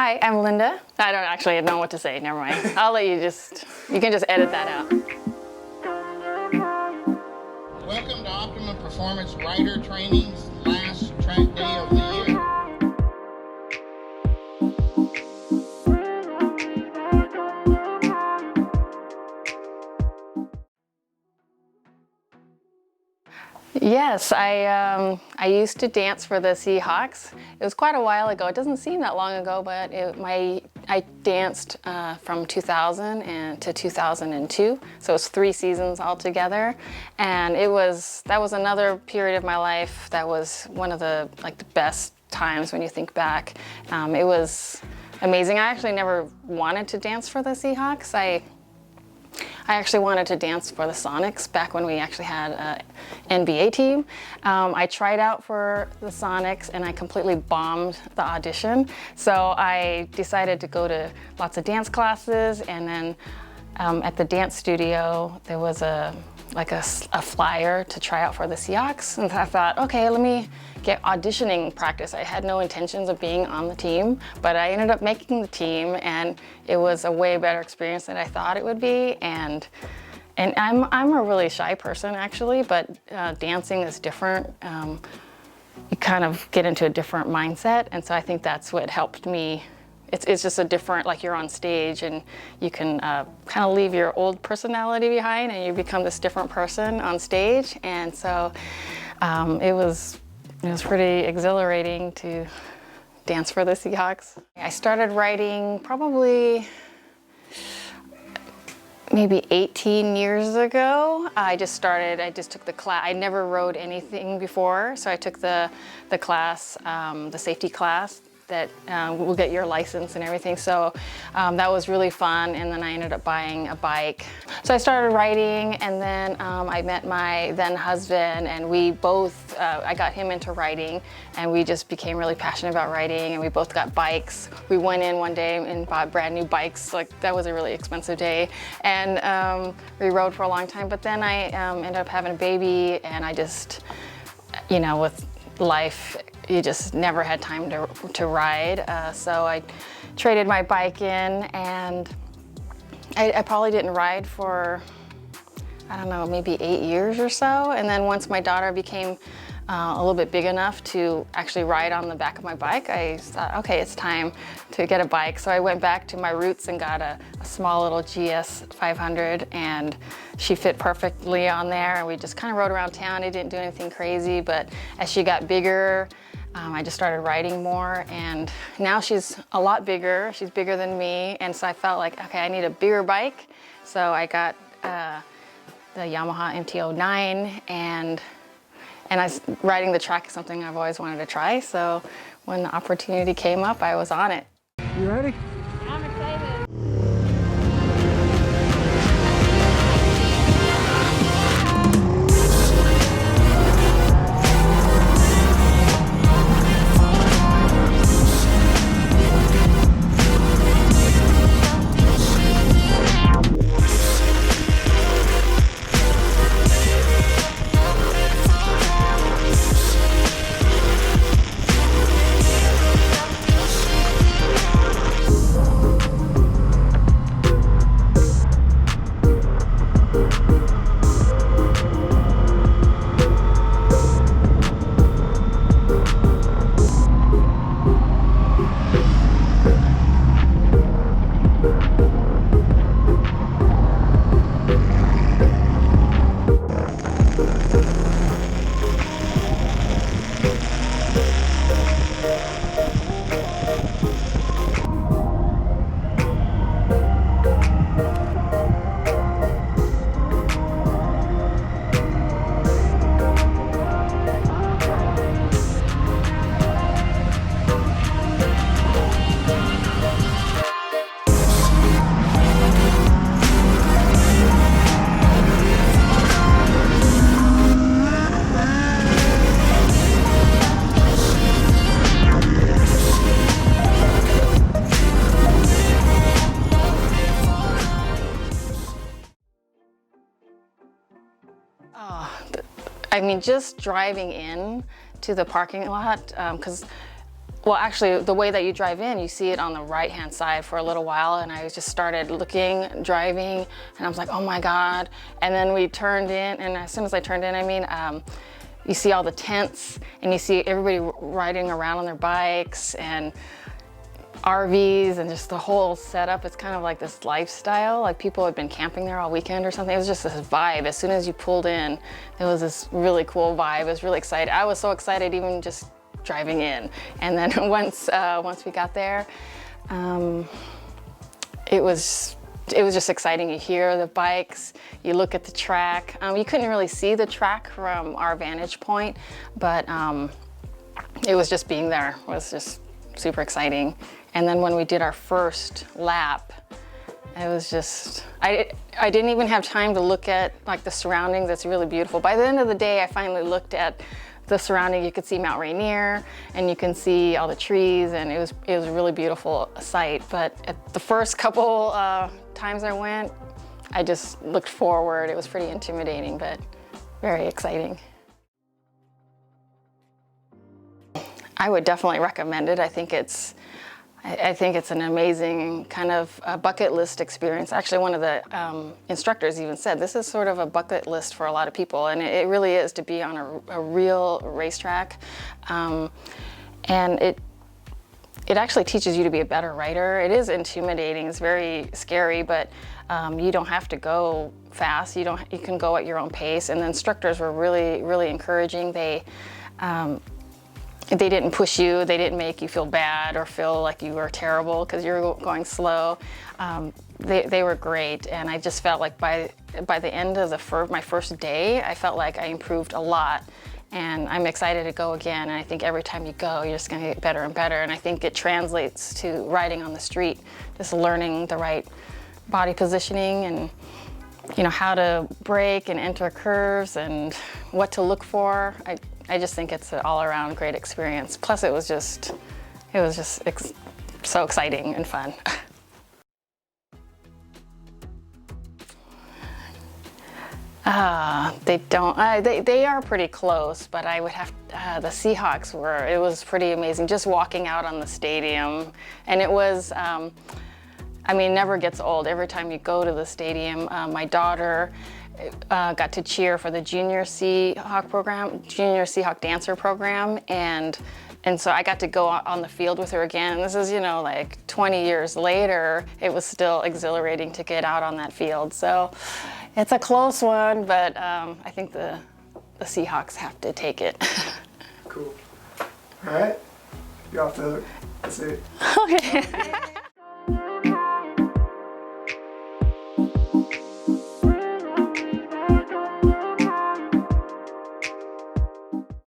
Hi, I'm Linda. I don't actually know what to say, never mind. I'll let you you can just edit that out. Welcome to Optimum Performance Rider Training's last track day of the year. Yes, I used to dance for the Seahawks. It was quite a while ago. It doesn't seem that long ago, but I danced from 2000 to 2002. So it was 3 seasons altogether, and that was another period of my life that was one of the best times when you think back. It was amazing. I actually never wanted to dance for the Seahawks. I actually wanted to dance for the Sonics back when we actually had an NBA team. I tried out for the Sonics and I completely bombed the audition. So I decided to go to lots of dance classes, and then at the dance studio there was a flyer to try out for the Seahawks, and I thought, okay, let me get auditioning practice. I had no intentions of being on the team, but I ended up making the team, and it was a way better experience than I thought it would be. And I'm a really shy person actually, but dancing is different. You kind of get into a different mindset, and so I think that's what helped me. It's just a different, like you're on stage and you can kind of leave your old personality behind and you become this different person on stage. And so it was pretty exhilarating to dance for the Seahawks. I started riding probably maybe 18 years ago. I just took the class. I never rode anything before, so I took the class, the safety class, that will get your license and everything. So that was really fun, and then I ended up buying a bike. So I started riding, and then I met my then husband, and we both, I got him into riding, and we just became really passionate about riding, and we both got bikes. We went in one day and bought brand new bikes. That was a really expensive day, and we rode for a long time, but then I ended up having a baby, and I just, with life, you just never had time to ride. So I traded my bike in, and I probably didn't ride for, I don't know, maybe 8 years or so. And then once my daughter became a little bit big enough to actually ride on the back of my bike, I thought, okay, it's time to get a bike. So I went back to my roots and got a small little GS 500, and she fit perfectly on there. And we just kind of rode around town. I didn't do anything crazy, but as she got bigger, I just started riding more, and now she's a lot bigger. She's bigger than me, and so I felt like, okay, I need a bigger bike. So I got the Yamaha MT-09, and riding the track is something I've always wanted to try. So when the opportunity came up, I was on it. You ready? I'm excited. I mean, just driving in to the parking lot, because Well, actually, the way that you drive in, you see it on the right-hand side for a little while, and I just started looking, driving, and I was like, oh my God. And then we turned in, and as soon as I turned in, you see all the tents, and you see everybody riding around on their bikes, and RVs, and just the whole setup. It's kind of like this lifestyle, like people had been camping there all weekend or something. It was just this vibe. As soon as you pulled in, it was this really cool vibe. It was really exciting. I was so excited even just driving in. And then once we got there, it was just exciting. You hear the bikes, you look at the track. You couldn't really see the track from our vantage point, but it was just being there was just super exciting. And then when we did our first lap, it was just, I didn't even have time to look at like the surroundings. It's really beautiful. By the end of the day, I finally looked at the surrounding. You could see Mount Rainier, and you can see all the trees, and it was a really beautiful sight. But at the first couple times I went, I just looked forward. It was pretty intimidating, but very exciting. I would definitely recommend it. I think it's an amazing kind of bucket list experience. Actually, one of the instructors even said this is sort of a bucket list for a lot of people, and it really is, to be on a real racetrack. And it actually teaches you to be a better rider. It is intimidating, it's very scary, but you don't have to go fast. You can go at your own pace. And the instructors were really, really encouraging. They didn't push you, they didn't make you feel bad or feel like you were terrible because you're going slow. They were great, and I just felt like by the end of my first day, I felt like I improved a lot, and I'm excited to go again. And I think every time you go, you're just gonna get better and better, and I think it translates to riding on the street, just learning the right body positioning and how to brake and enter curves and what to look for. I just think it's an all-around great experience. Plus, it was just so exciting and fun. They are pretty close, but I would have, the Seahawks it was pretty amazing just walking out on the stadium. And it was, never gets old. Every time you go to the stadium, my daughter got to cheer for the Junior Seahawk Dancer program, and so I got to go on the field with her again. This is, like 20 years later, it was still exhilarating to get out on that field. So it's a close one, but I think the Seahawks have to take it. Cool. All right, you're off the hook. That's it. Okay.